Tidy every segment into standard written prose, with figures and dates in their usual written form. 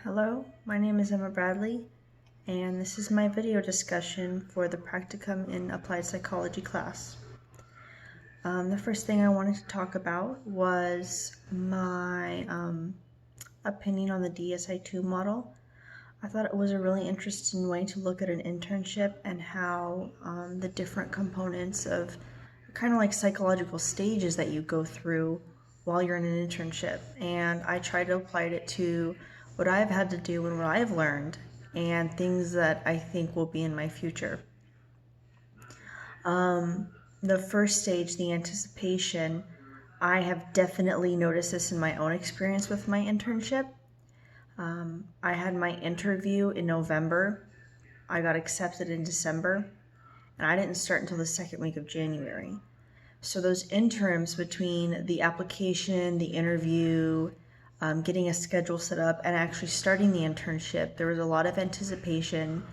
Hello, my name is Emma Bradley, and this is my video discussion for the Practicum in Applied Psychology class. The first thing I wanted to talk about was my opinion on the DSI-2 model. I thought it was a really interesting way to look at an internship and how the different components of kind of like psychological stages that you go through while you're in an internship. And I tried to apply it to what I've had to do and what I've learned and things that I think will be in my future. The first stage, the anticipation, I have definitely noticed this in my own experience with my internship. I had my interview in November. I got accepted in December, and I didn't start until the second week of January. So those interims between the application, the interview, getting a schedule set up, and actually starting the internship, there was a lot of anticipation.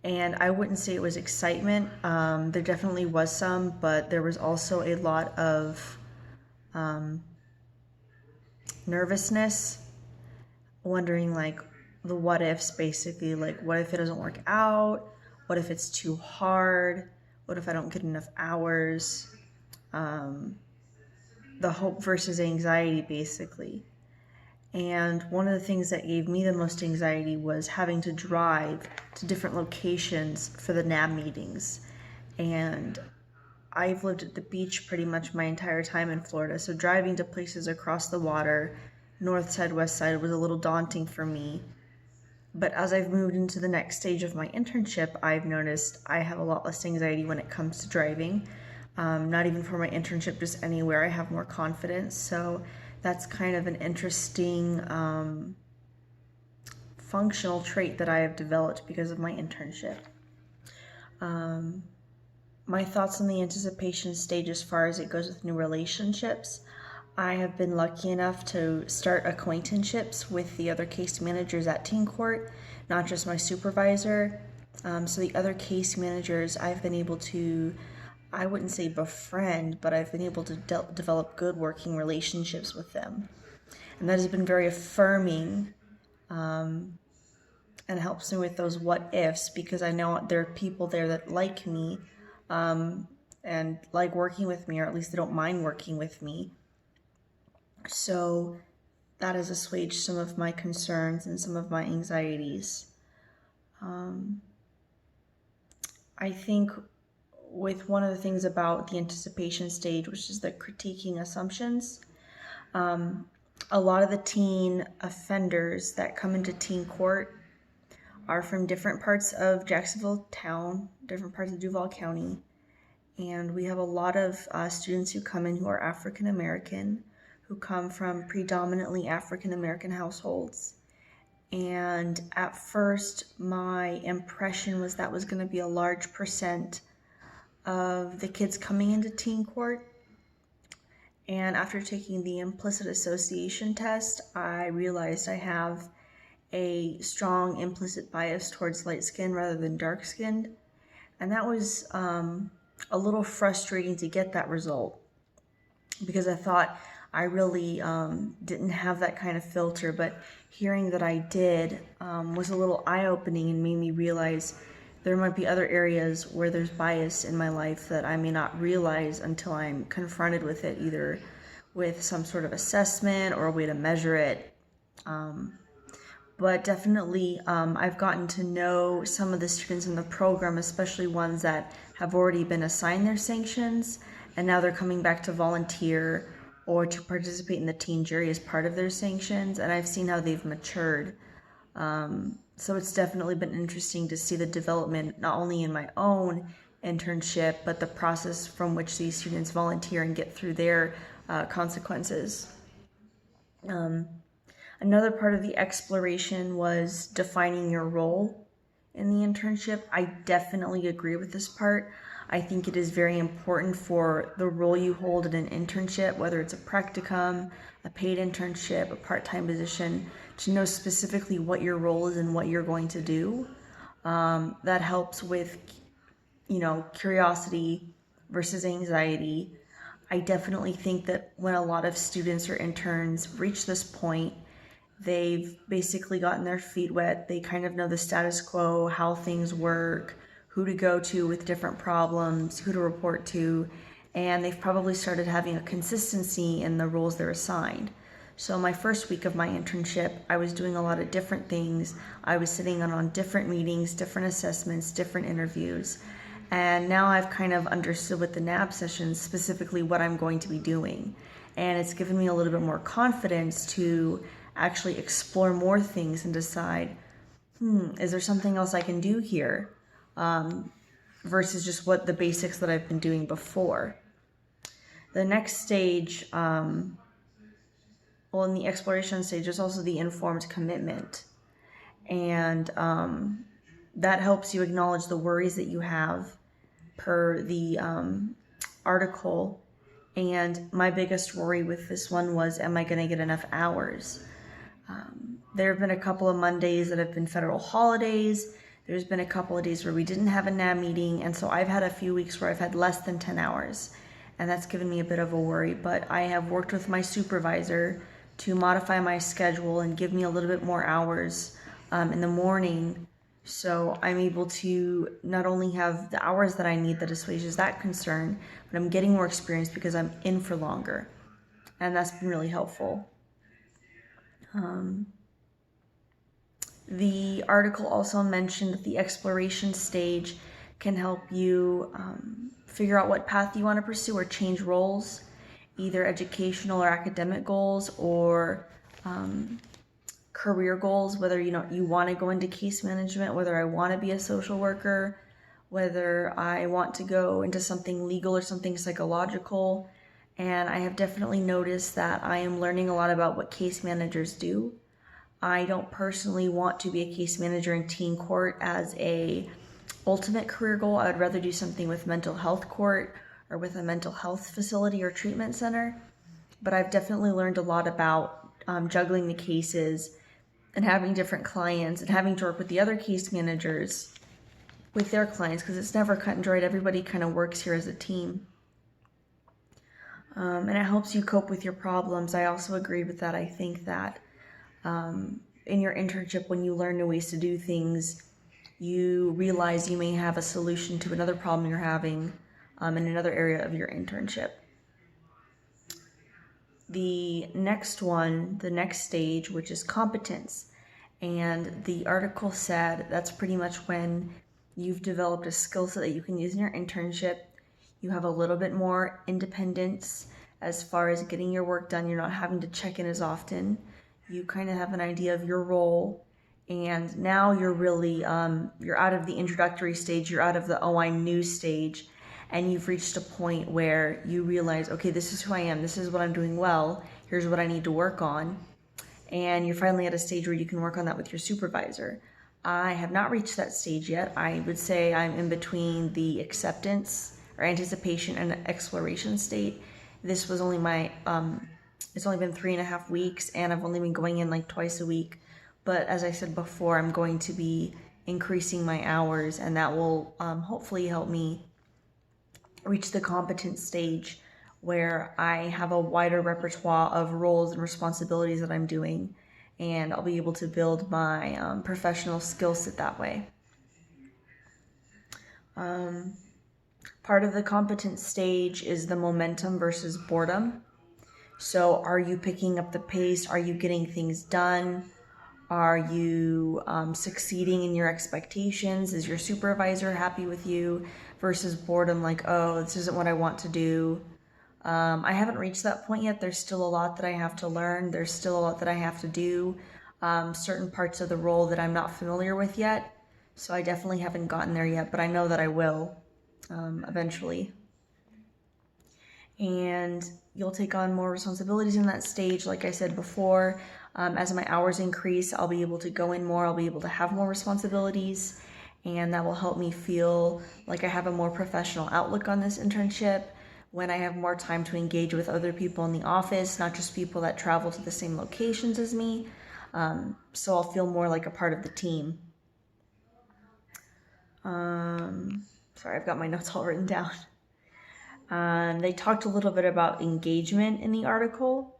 And I wouldn't say it was excitement. There definitely was some, but there was also a lot of nervousness, wondering like the what ifs, basically, like what if it doesn't work out? What if it's too hard? What if I don't get enough hours? The hope versus anxiety, basically. And one of the things that gave me the most anxiety was having to drive to different locations for the NAB meetings. And I've lived at the beach pretty much my entire time in Florida, so driving to places across the water, north side, west side, was a little daunting for me. But as I've moved into the next stage of my internship, I've noticed I have a lot less anxiety when it comes to driving. Not even for my internship, just anywhere, I have more confidence. So that's kind of an interesting functional trait that I have developed because of my internship. My thoughts on the anticipation stage as far as it goes with new relationships. I have been lucky enough to start acquaintanceships with the other case managers at teen court, not just my supervisor. So the other case managers I've been able to, I wouldn't say befriend, but I've been able to develop good working relationships with them. And that has been very affirming and helps me with those what ifs, because I know there are people there that like me and like working with me, or at least they don't mind working with me. So that has assuaged some of my concerns and some of my anxieties. I think with one of the things about the anticipation stage, which is the critiquing assumptions, a lot of the teen offenders that come into teen court are from different parts of Jacksonville town, different parts of Duval County, and we have a lot of students who come in who are African American, who come from predominantly African American households. And at first, my impression was that was going to be a large percent of the kids coming into teen court. And after taking the implicit association test, I realized I have a strong implicit bias towards light skin rather than dark skinned. And that was a little frustrating to get that result, because I thought I really didn't have that kind of filter, but hearing that I did was a little eye-opening and made me realize there might be other areas where there's bias in my life that I may not realize until I'm confronted with it, either with some sort of assessment or a way to measure it. But definitely I've gotten to know some of the students in the program, especially ones that have already been assigned their sanctions, and now they're coming back to volunteer or to participate in the teen jury as part of their sanctions, and I've seen how they've matured. So it's definitely been interesting to see the development, not only in my own internship, but the process from which these students volunteer and get through their consequences. Another part of the exploration was defining your role in the internship. I definitely agree with this part. I think it is very important for the role you hold in an internship, whether it's a practicum, a paid internship, a part-time position, to know specifically what your role is and what you're going to do. That helps with, curiosity versus anxiety. I definitely think that when a lot of students or interns reach this point, They've basically gotten their feet wet. They kind of know the status quo, how things work, who to go to with different problems, who to report to, and they've probably started having a consistency in the roles they're assigned. So my first week of my internship, I was doing a lot of different things. I was sitting in on different meetings, different assessments, different interviews. And now I've kind of understood with the NAB sessions specifically what I'm going to be doing. And it's given me a little bit more confidence to actually explore more things and decide, is there something else I can do here? Versus just what the basics that I've been doing before. The next stage, in the exploration stage, there's also the informed commitment. And that helps you acknowledge the worries that you have per the article. And my biggest worry with this one was, am I going to get enough hours? There have been a couple of Mondays that have been federal holidays. There's been a couple of days where we didn't have a NAB meeting. And so I've had a few weeks where I've had less than 10 hours. And that's given me a bit of a worry. But I have worked with my supervisor to modify my schedule and give me a little bit more hours in the morning. So I'm able to not only have the hours that I need that assuages that concern, but I'm getting more experience because I'm in for longer. And that's been really helpful. The article also mentioned that the exploration stage can help you figure out what path you want to pursue or change roles, either educational or academic goals or career goals, whether you want to go into case management, whether I want to be a social worker, whether I want to go into something legal or something psychological. And I have definitely noticed that I am learning a lot about what case managers do. I don't personally want to be a case manager in teen court as a ultimate career goal. I would rather do something with mental health court or with a mental health facility or treatment center. But I've definitely learned a lot about juggling the cases and having different clients and having to work with the other case managers with their clients, because it's never cut and dried. Everybody kind of works here as a team. And it helps you cope with your problems. I also agree with that. I think that in your internship, when you learn new ways to do things, you realize you may have a solution to another problem you're having in another area of your internship. The next one, the next stage, which is competence. And the article said that's pretty much when you've developed a skill set that you can use in your internship. You have a little bit more independence as far as getting your work done. You're not having to check in as often. You kind of have an idea of your role. And now you're really, you're out of the introductory stage. You're out of the, oh, I knew stage. And you've reached a point where you realize, okay, this is who I am. This is what I'm doing well. Here's what I need to work on. And you're finally at a stage where you can work on that with your supervisor. I have not reached that stage yet. I would say I'm in between the acceptance or anticipation and exploration state. This was only my, it's only been 3.5 weeks, and I've only been going in like twice a week. But as I said before, I'm going to be increasing my hours, and that will hopefully help me reach the competence stage where I have a wider repertoire of roles and responsibilities that I'm doing, and I'll be able to build my professional skill set that way. Part of the competence stage is the momentum versus boredom. So are you picking up the pace? Are you getting things done? Are you succeeding in your expectations? Is your supervisor happy with you? Versus boredom, like, oh, this isn't what I want to do. I haven't reached that point yet. There's still a lot that I have to learn. There's still a lot that I have to do. Certain parts of the role that I'm not familiar with yet. So I definitely haven't gotten there yet, but I know that I will eventually. And you'll take on more responsibilities in that stage. Like I said before, as my hours increase, I'll be able to go in more. I'll be able to have more responsibilities. And that will help me feel like I have a more professional outlook on this internship when I have more time to engage with other people in the office, not just people that travel to the same locations as me. So I'll feel more like a part of the team. Sorry, I've got my notes all written down. They talked a little bit about engagement in the article.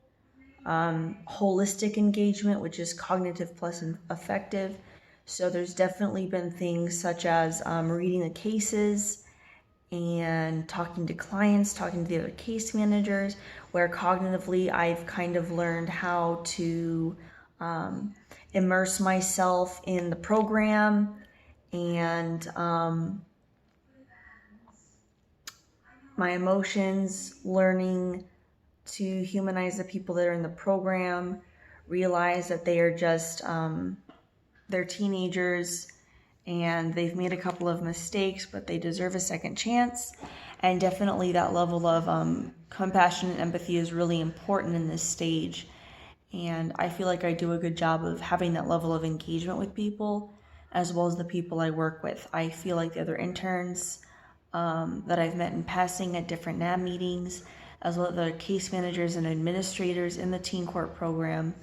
holistic engagement, which is cognitive plus affective. So there's definitely been things such as reading the cases and talking to clients, talking to the other case managers, where cognitively I've kind of learned how to immerse myself in the program and my emotions, learning to humanize the people that are in the program, realize that they are just, they're teenagers and they've made a couple of mistakes, but they deserve a second chance. And definitely that level of compassion and empathy is really important in this stage. And I feel like I do a good job of having that level of engagement with people, as well as the people I work with. I feel like the other interns that I've met in passing at different NAB meetings, as well as the case managers and administrators in the teen court program,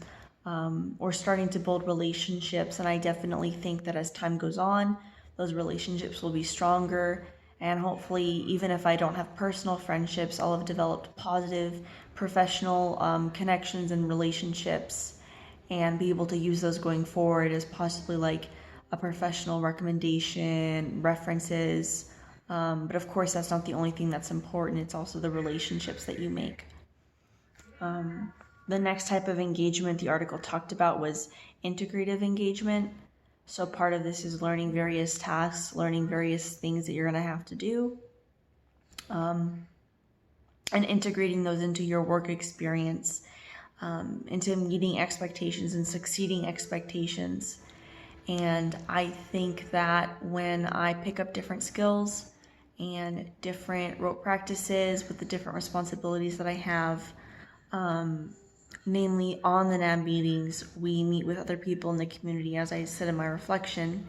we're starting to build relationships, and I definitely think that as time goes on, those relationships will be stronger, and hopefully, even if I don't have personal friendships, I'll have developed positive professional connections and relationships, and be able to use those going forward as possibly like a professional recommendation, references. But of course, that's not the only thing that's important. It's also the relationships that you make. The next type of engagement the article talked about was integrative engagement. So part of this is learning various tasks, learning various things that you're going to have to do, and integrating those into your work experience, into meeting expectations and succeeding expectations. And I think that when I pick up different skills and different rote practices with the different responsibilities that I have, namely on the NAB meetings, we meet with other people in the community, as I said in my reflection,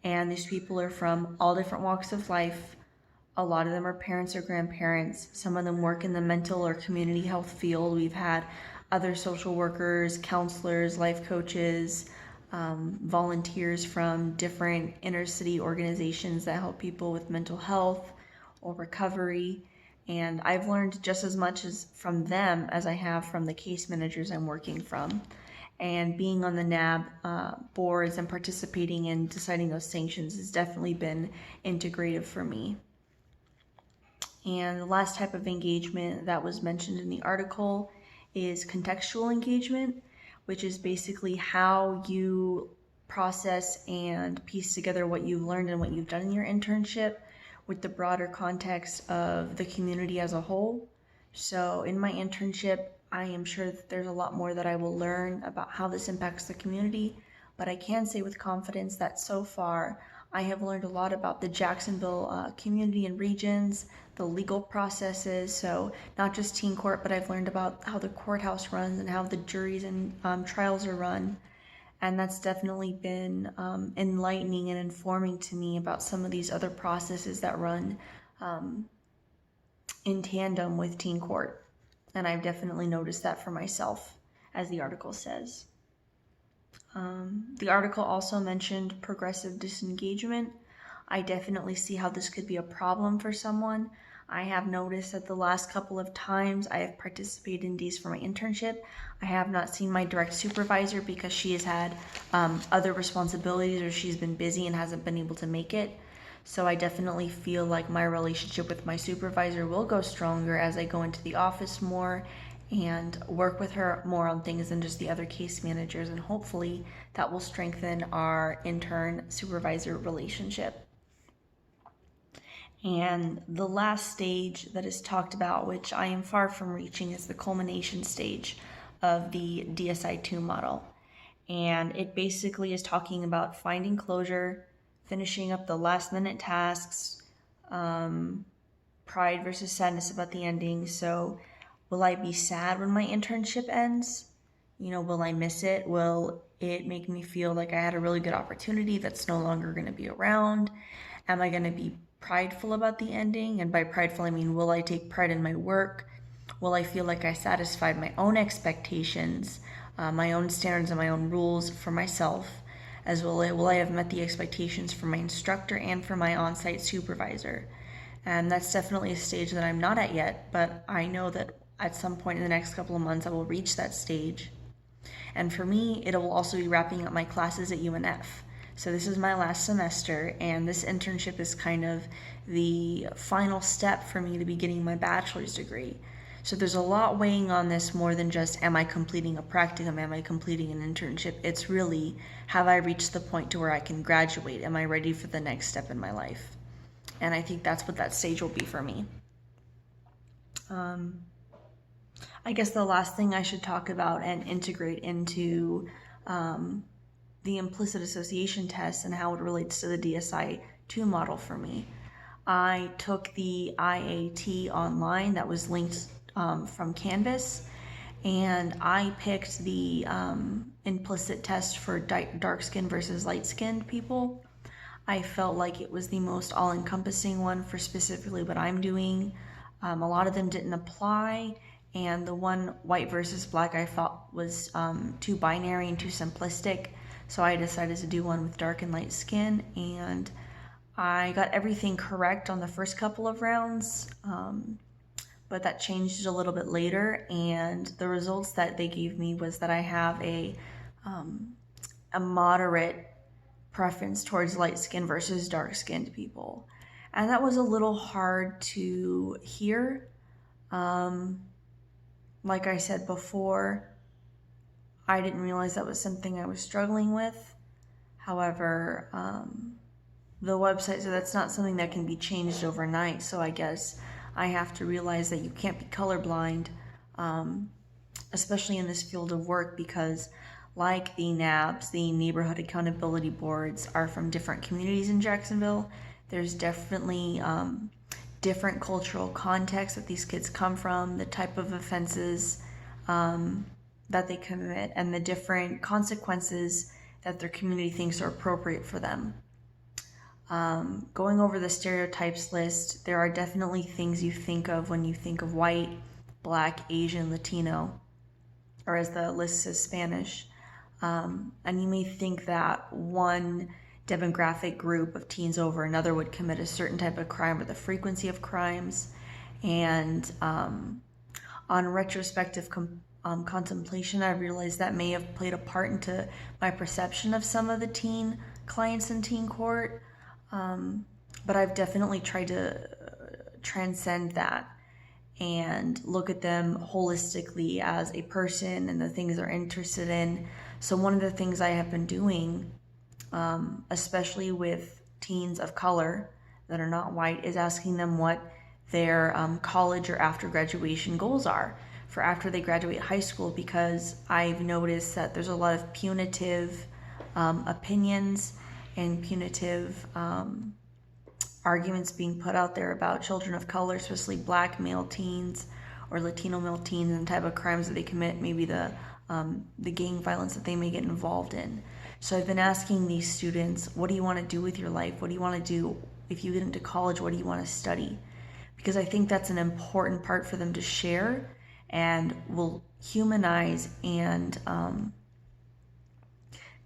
and these people are from all different walks of life. A lot of them are parents or grandparents. Some of them work in the mental or community health field. We've had other social workers, counselors, life coaches, volunteers from different inner city organizations that help people with mental health or recovery. And I've learned just as much as from them as I have from the case managers I'm working from. And being on the NAB boards and participating in deciding those sanctions has definitely been integrative for me. And the last type of engagement that was mentioned in the article is contextual engagement, which is basically how you process and piece together what you've learned and what you've done in your internship with the broader context of the community as a whole. So in my internship, I am sure that there's a lot more that I will learn about how this impacts the community, but I can say with confidence that so far I have learned a lot about the Jacksonville community and regions, the legal processes, so not just teen court, but I've learned about how the courthouse runs and how the juries and trials are run. And that's definitely been enlightening and informing to me about some of these other processes that run in tandem with teen court. And I've definitely noticed that for myself, as the article says. The article also mentioned progressive disengagement. I definitely see how this could be a problem for someone. I have noticed that the last couple of times I have participated in days for my internship, I have not seen my direct supervisor because she has had other responsibilities or she's been busy and hasn't been able to make it. So I definitely feel like my relationship with my supervisor will go stronger as I go into the office more and work with her more on things than just the other case managers, and hopefully that will strengthen our intern supervisor relationship. And the last stage that is talked about, which I am far from reaching, is the culmination stage of the DSI-2 model. And it basically is talking about finding closure, finishing up the last minute tasks, pride versus sadness about the ending. So will I be sad when my internship ends? Will I miss it? Will it make me feel like I had a really good opportunity that's no longer going to be around? Am I going to be prideful about the ending? And by prideful, I mean, will I take pride in my work? Will I feel like I satisfied my own expectations, my own standards and my own rules for myself? As well, will I have met the expectations for my instructor and for my on-site supervisor? And that's definitely a stage that I'm not at yet, but I know that at some point in the next couple of months, I will reach that stage. And for me, it will also be wrapping up my classes at UNF. So this is my last semester, and this internship is kind of the final step for me to be getting my bachelor's degree. So there's a lot weighing on this more than just, am I completing a practicum, am I completing an internship? It's really, have I reached the point to where I can graduate? Am I ready for the next step in my life? And I think that's what that stage will be for me. I guess the last thing I should talk about and integrate into the implicit association test and how it relates to the DSI-2 model for me. I took the IAT online that was linked from Canvas, and I picked the implicit test for dark-skinned versus light-skinned people. I felt like it was the most all-encompassing one for specifically what I'm doing. A lot of them didn't apply, and the one white versus black I felt was too binary and too simplistic, so I decided to do one with dark and light skin, and I got everything correct on the first couple of rounds, but that changed a little bit later, and the results that they gave me was that I have a moderate preference towards light skin versus dark skinned people. And that was a little hard to hear. Like I said before, I didn't realize that was something I was struggling with. However, the website said that's not something that can be changed overnight, so I guess I have to realize that you can't be colorblind, especially in this field of work, because like the NABs, the Neighborhood Accountability Boards, are from different communities in Jacksonville. There's definitely different cultural contexts that these kids come from, the type of offenses that they commit, and the different consequences that their community thinks are appropriate for them. Going over the stereotypes list, there are definitely things you think of when you think of white, black, Asian, Latino, or as the list says, Spanish. And you may think that one demographic group of teens over another would commit a certain type of crime or the frequency of crimes. And on retrospective contemplation, I realized that may have played a part into my perception of some of the teen clients in teen court. But I've definitely tried to transcend that and look at them holistically as a person and the things they're interested in. So one of the things I have been doing, especially with teens of color that are not white, is asking them what their college or after graduation goals are for after they graduate high school, because I've noticed that there's a lot of punitive opinions and punitive arguments being put out there about children of color, especially black male teens or Latino male teens, and the type of crimes that they commit, maybe the gang violence that they may get involved in. So I've been asking these students, what do you want to do with your life? What do you want to do if you get into college? What do you want to study? Because I think that's an important part for them to share and will humanize and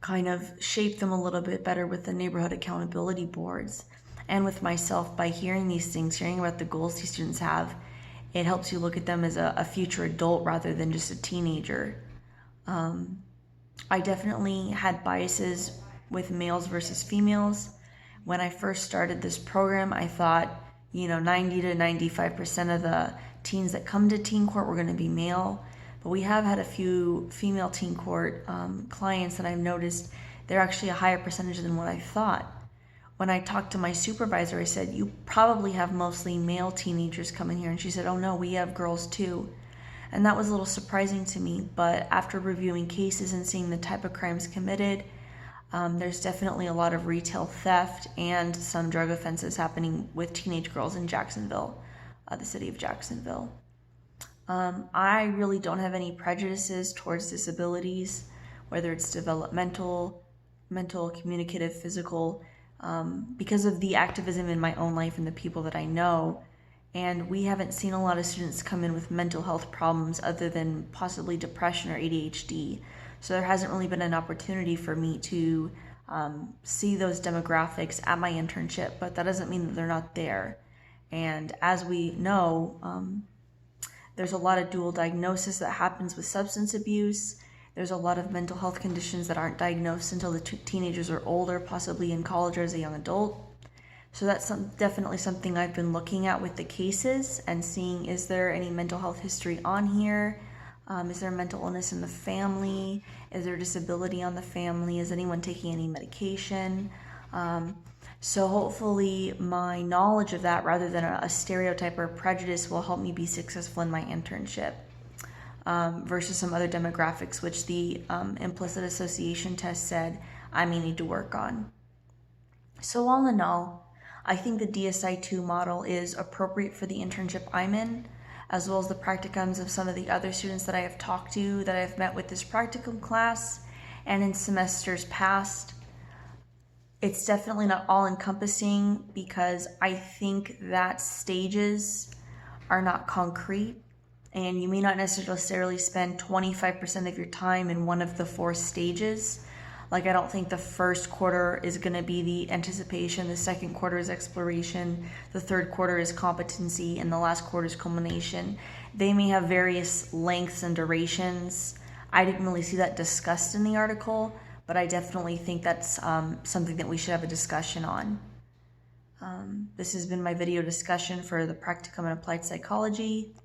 kind of shape them a little bit better with the neighborhood accountability boards. And with myself, by hearing these things, hearing about the goals these students have, it helps you look at them as a future adult rather than just a teenager. I definitely had biases with males versus females. When I first started this program, I thought, 90 to 95% of the teens that come to teen court were going to be male. But we have had a few female teen court clients, and I've noticed they're actually a higher percentage than what I thought. When I talked to my supervisor, I said, you probably have mostly male teenagers coming here. And she said, oh no, we have girls too. And that was a little surprising to me, but after reviewing cases and seeing the type of crimes committed, there's definitely a lot of retail theft and some drug offenses happening with teenage girls in Jacksonville, the city of Jacksonville. I really don't have any prejudices towards disabilities, whether it's developmental, mental, communicative, physical, because of the activism in my own life and the people that I know. And we haven't seen a lot of students come in with mental health problems other than possibly depression or ADHD. So there hasn't really been an opportunity for me to see those demographics at my internship, but that doesn't mean that they're not there. And as we know, There's a lot of dual diagnosis that happens with substance abuse. There's a lot of mental health conditions that aren't diagnosed until the teenagers are older, possibly in college or as a young adult. So that's definitely something I've been looking at with the cases and seeing, is there any mental health history on here? Is there mental illness in the family? Is there disability on the family? Is anyone taking any medication? So hopefully my knowledge of that, rather than a stereotype or a prejudice, will help me be successful in my internship. Versus some other demographics, which the implicit association test said I may need to work on. So all in all, I think the DSI-2 model is appropriate for the internship I'm in, as well as the practicums of some of the other students that I have talked to, that I've met with this practicum class and in semesters past. It's definitely not all encompassing because I think that stages are not concrete, and you may not necessarily spend 25% of your time in one of the 4 stages. Like, I don't think the first quarter is going to be the anticipation, the second quarter is exploration, the third quarter is competency, and the last quarter is culmination. They may have various lengths and durations. I didn't really see that discussed in the article, but I definitely think that's something that we should have a discussion on. This has been my video discussion for the Practicum in Applied Psychology.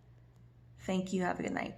Thank you. Have a good night.